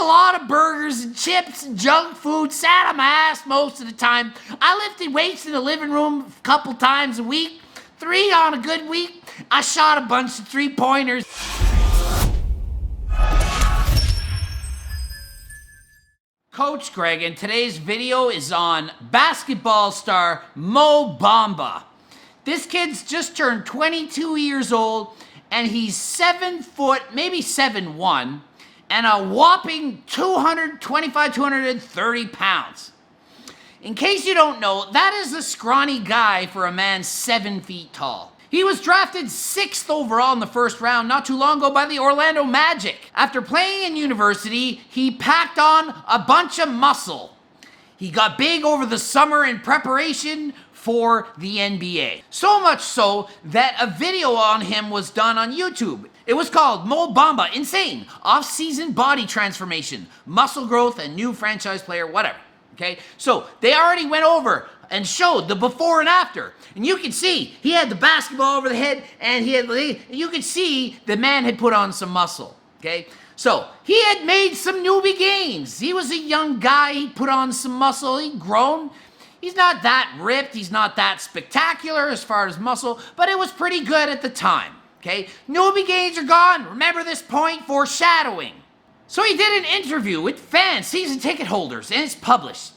a lot of burgers and chips and junk food, sat on my ass most of the time. I lifted weights in the living room a couple times a week, 3 on a good week. I shot a bunch of 3-pointers. Coach Greg, and today's video is on basketball star Mo Bamba. This kid's just turned 22 years old, and he's 7 foot, maybe 7'1", and a whopping 230 pounds. In case you don't know, that is a scrawny guy for a man 7 feet tall. He was drafted 6th overall in the first round not too long ago by the Orlando Magic. After playing in university, he packed on a bunch of muscle. He got big over the summer in preparation for the NBA. So much so that a video on him was done on YouTube. It was called Mo Bamba Insane Off-Season Body Transformation, Muscle Growth, and New Franchise Player, whatever. Okay, so they already went over and showed the before and after. And you can see he had the basketball over the head, and you could see the man had put on some muscle. Okay, so he had made some newbie gains. He was a young guy. He put on some muscle. He'd grown. He's not that ripped. He's not that spectacular as far as muscle, but it was pretty good at the time. Okay, newbie gains are gone. Remember this point? Foreshadowing. So he did an interview with fans, season ticket holders, and it's published.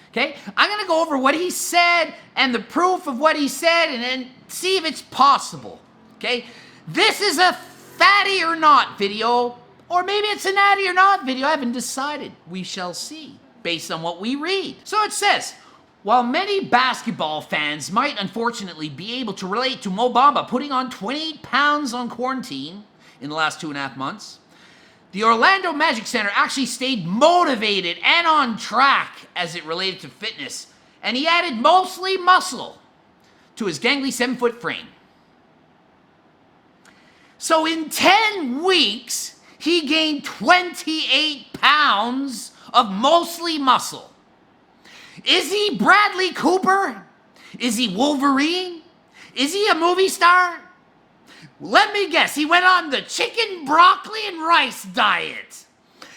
Okay, I'm going to go over what he said and the proof of what he said and then see if it's possible. Okay, this is a fatty or not video, or maybe it's a natty or not video. I haven't decided. We shall see based on what we read. So it says, while many basketball fans might unfortunately be able to relate to Mo Bamba putting on 28 pounds on quarantine in the last 2.5 months, the Orlando Magic Center actually stayed motivated and on track as it related to fitness, and he added mostly muscle to his gangly 7-foot frame. So in 10 weeks, he gained 28 pounds of mostly muscle. Is he Bradley Cooper? Is he Wolverine? Is he a movie star? Let me guess, he went on the chicken, broccoli, and rice diet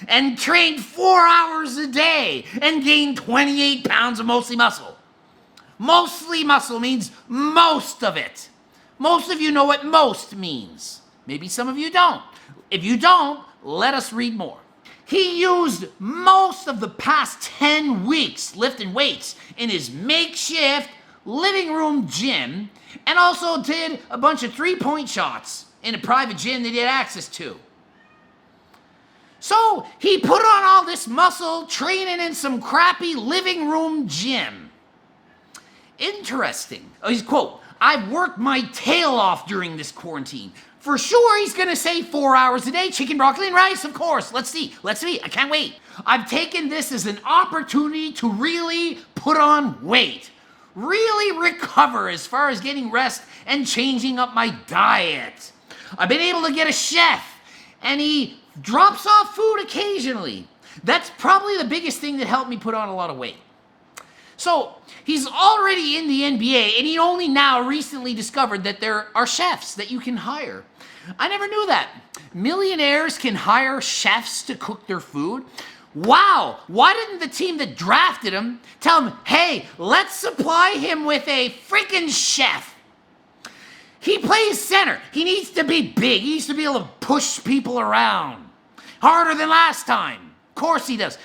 and trained 4 hours a day and gained 28 pounds of mostly muscle. Mostly muscle means most of it. Most of you know what most means. Maybe some of you don't. If you don't, let us read more. He used most of the past 10 weeks lifting weights in his makeshift living room gym, and also did a bunch of 3-point shots in a private gym that he had access to. So he put on all this muscle training in some crappy living room gym. Interesting. Oh, he's quote, "I've worked my tail off during this quarantine." For sure he's gonna say 4 hours a day, chicken, broccoli, and rice, of course. Let's see, I can't wait. "I've taken this as an opportunity to really put on weight. Really recover as far as getting rest and changing up my diet. I've been able to get a chef, and he drops off food occasionally. That's probably the biggest thing that helped me put on a lot of weight." So he's already in the NBA, and he only now recently discovered that there are chefs that you can hire. I never knew that. Millionaires can hire chefs to cook their food. Wow, why didn't the team that drafted him tell him, hey, let's supply him with a freaking chef? He plays center. He needs to be big. He needs to be able to push people around. Harder than last time. Of course he does.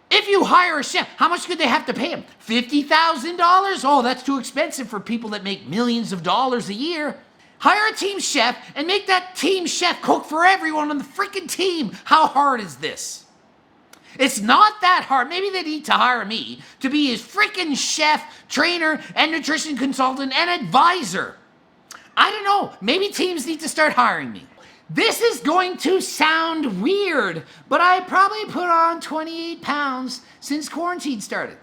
If you hire a chef, how much could they have to pay him? $50,000? Oh, that's too expensive for people that make millions of dollars a year. Hire a team chef and make that team chef cook for everyone on the freaking team. How hard is this? It's not that hard. Maybe they need to hire me to be his freaking chef, trainer, and nutrition consultant and advisor. I don't know. Maybe teams need to start hiring me. This is going to sound weird, but I probably put on 28 pounds since quarantine started.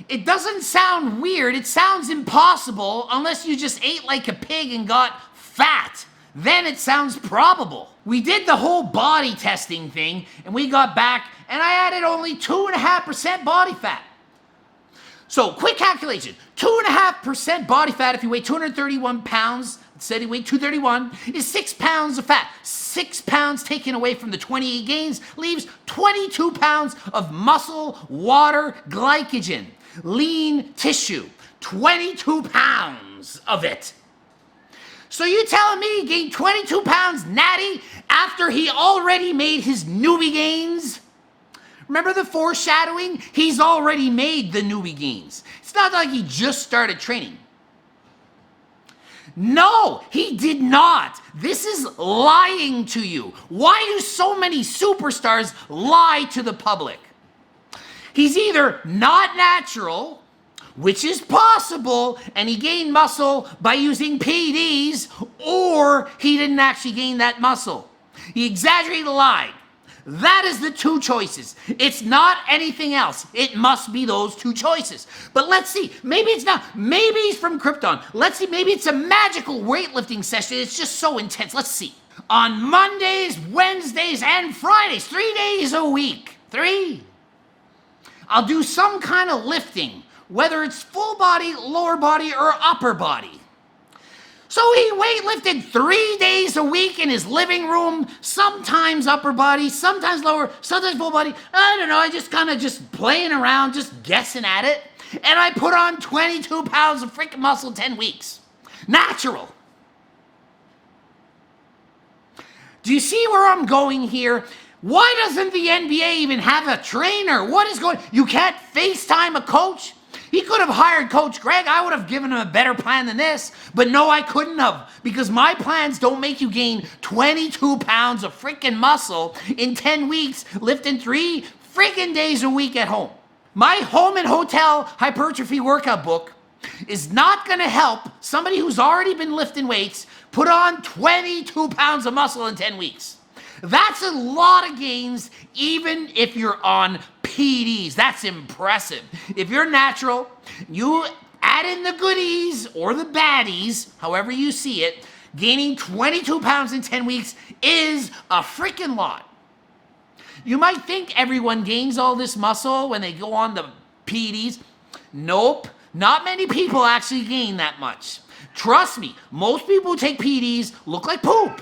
It doesn't sound weird. It sounds impossible unless you just ate like a pig and got fat. Then it sounds probable. We did the whole body testing thing, and we got back, and I added only 2.5% body fat. So, quick calculation. 2.5% body fat if you weigh 231 pounds, said he weighed 231, is 6 pounds of fat. 6 pounds taken away from the 28 gains leaves 22 pounds of muscle, water, glycogen, lean tissue. 22 pounds of it. So you telling me he gained 22 pounds natty after he already made his newbie gains? Remember the foreshadowing? He's already made the newbie gains. It's not like he just started training. No, he did not. This is lying to you. Why do so many superstars lie to the public? He's either not natural, which is possible, and he gained muscle by using PEDs, or he didn't actually gain that muscle. He exaggerated, lied. That is the two choices. It's not anything else. It must be those two choices. But let's see. Maybe it's not. Maybe he's from Krypton. Let's see. Maybe it's a magical weightlifting session. It's just so intense. Let's see. On Mondays, Wednesdays, and Fridays, 3 days a week. 3. I'll do some kind of lifting, whether it's full body, lower body, or upper body. So he weightlifted 3 days a week in his living room, sometimes upper body, sometimes lower, sometimes full body. I don't know, I just kind of just playing around, just guessing at it. And I put on 22 pounds of freaking muscle in 10 weeks. Natural. Do you see where I'm going here? Why doesn't the NBA even have a trainer? What is going on? You can't FaceTime a coach? He could have hired Coach Greg. I would have given him a better plan than this. But no, I couldn't have. Because my plans don't make you gain 22 pounds of freaking muscle in 10 weeks, lifting 3 freaking days a week at home. My home and hotel hypertrophy workout book is not going to help somebody who's already been lifting weights put on 22 pounds of muscle in 10 weeks. That's a lot of gains, even if you're on PEDs. That's impressive. If you're natural, you add in the goodies or the baddies, however you see it, gaining 22 pounds in 10 weeks is a freaking lot. You might think everyone gains all this muscle when they go on the PEDs. Nope, not many people actually gain that much. Trust me, most people who take PEDs look like poop.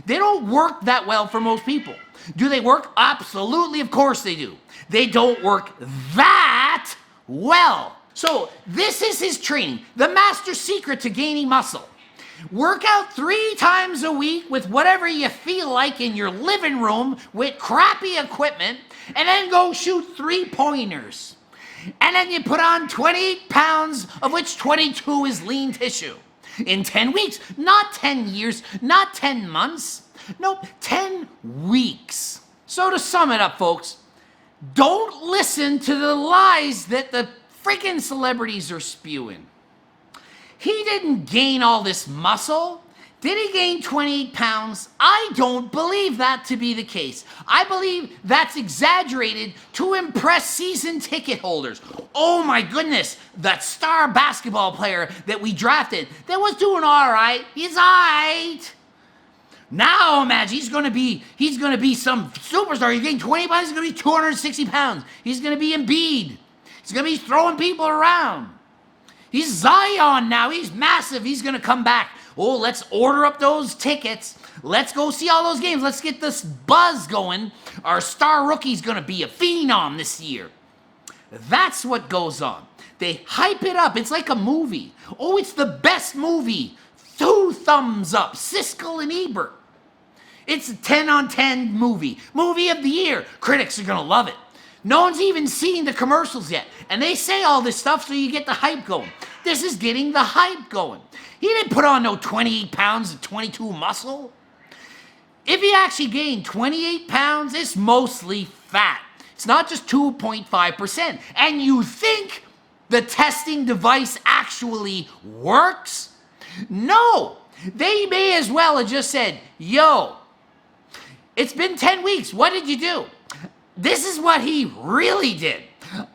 They don't work that well for most people. Do they work? Absolutely, of course they do. They don't work that well. So this is his training, the master secret to gaining muscle. Work out 3 times a week with whatever you feel like in your living room with crappy equipment, and then go shoot 3-pointers. And then you put on 28 pounds, of which 22 is lean tissue. In 10 weeks, not 10 years, not 10 months. Nope, 10 weeks. So to sum it up, folks, don't listen to the lies that the freaking celebrities are spewing. He didn't gain all this muscle. Did he gain 28 pounds? I don't believe that to be the case. I believe that's exaggerated to impress season ticket holders. Oh my goodness, that star basketball player that we drafted that was doing all right. He's all right. Now imagine he's gonna be some superstar. He's getting 20 pounds, he's gonna be 260 pounds. He's gonna be Embiid. He's gonna be throwing people around. He's Zion now, he's massive, he's gonna come back. Oh, let's order up those tickets. Let's go see all those games. Let's get this buzz going. Our star rookie's gonna be a phenom this year. That's what goes on. They hype it up. It's like a movie. Oh, it's the best movie. 2 thumbs up. Siskel and Ebert. It's a 10 on 10 movie. Movie of the year. Critics are gonna love it. No one's even seen the commercials yet. And they say all this stuff so you get the hype going. This is getting the hype going. He didn't put on no 28 pounds of 22 muscle. If he actually gained 28 pounds, it's mostly fat. It's not just 2.5%. And you think the testing device actually works? No. They may as well have just said, yo, it's been 10 weeks. What did you do? This is what he really did.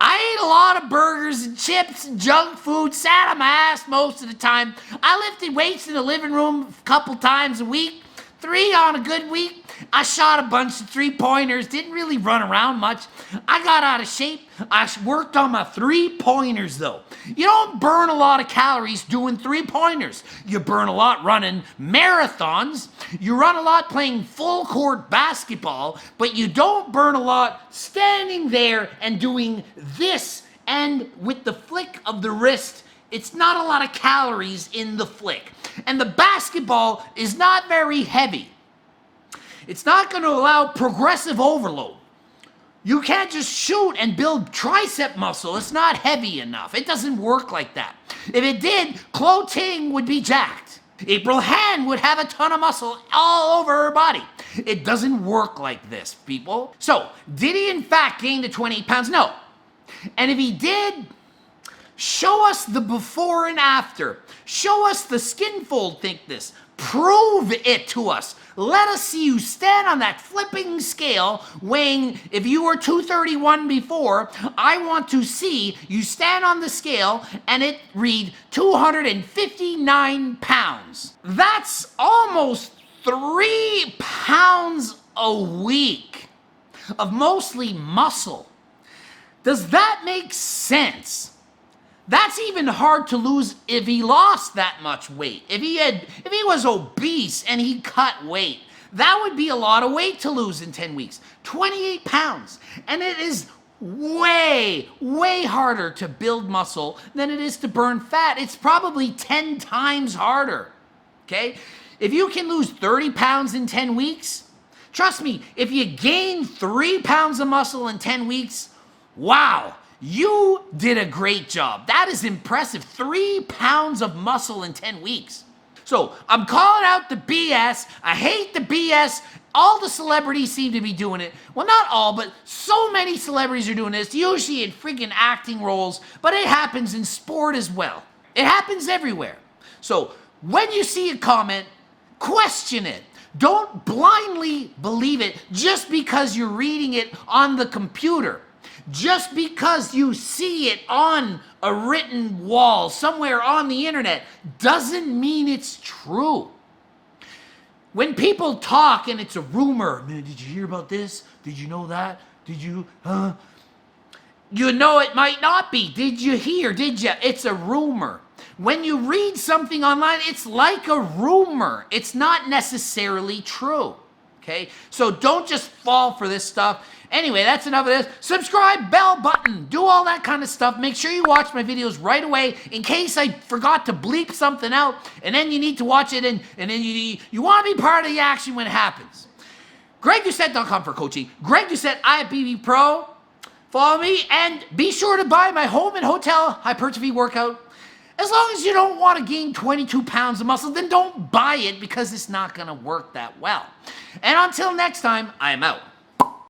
I ate a lot of burgers and chips and junk food, sat on my ass most of the time. I lifted weights in the living room a couple times a week, 3 on a good week. I shot a bunch of three-pointers, didn't really run around much. I got out of shape. I worked on my three-pointers though. You don't burn a lot of calories doing three-pointers. You burn a lot running marathons. You run a lot playing full-court basketball, but you don't burn a lot standing there and doing this. And with the flick of the wrist, it's not a lot of calories in the flick. And the basketball is not very heavy. It's not going to allow progressive overload. You can't just shoot and build tricep muscle. It's not heavy enough. It doesn't work like that. If it did, Chloe Ting would be jacked. April Han would have a ton of muscle all over her body. It doesn't work like this, people. So, did he in fact gain the 28 pounds? No. And if he did, show us the before and after. Show us the skin fold thickness. Prove it to us. Let us see you stand on that flipping scale weighing, if you were 231 before, I want to see you stand on the scale and it read 259 pounds. That's almost 3 pounds a week of mostly muscle. Does that make sense? That's even hard to lose if he lost that much weight. If he was obese and he cut weight, that would be a lot of weight to lose in 10 weeks. 28 pounds. And it is way, way harder to build muscle than it is to burn fat. It's probably 10 times harder. Okay? If you can lose 30 pounds in 10 weeks, trust me, if you gain 3 pounds of muscle in 10 weeks, wow. You did a great job. That is impressive. 3 pounds of muscle in 10 weeks. So I'm calling out the BS. I hate the BS. All the celebrities seem to be doing it. Well, not all, but so many celebrities are doing this, usually in freaking acting roles, but it happens in sport as well. It happens everywhere. So when you see a comment, question it. Don't blindly believe it just because you're reading it on the computer. Just because you see it on a written wall somewhere on the internet doesn't mean it's true. When people talk and it's a rumor, man, did you hear about this? Did you know that? Did you, You know it might not be. Did you hear? Did you? It's a rumor. When you read something online, it's like a rumor. It's not necessarily true. Okay? So don't just fall for this stuff. Anyway, that's enough of this. Subscribe, bell button, do all that kind of stuff. Make sure you watch my videos right away in case I forgot to bleep something out, and then you need to watch it, and then you want to be part of the action when it happens. GregDoucette.com for coaching. Greg Doucette, IFBB Pro. Follow me, and be sure to buy my home and hotel hypertrophy workout. As long as you don't want to gain 22 pounds of muscle, then don't buy it because it's not going to work that well. And until next time, I am out.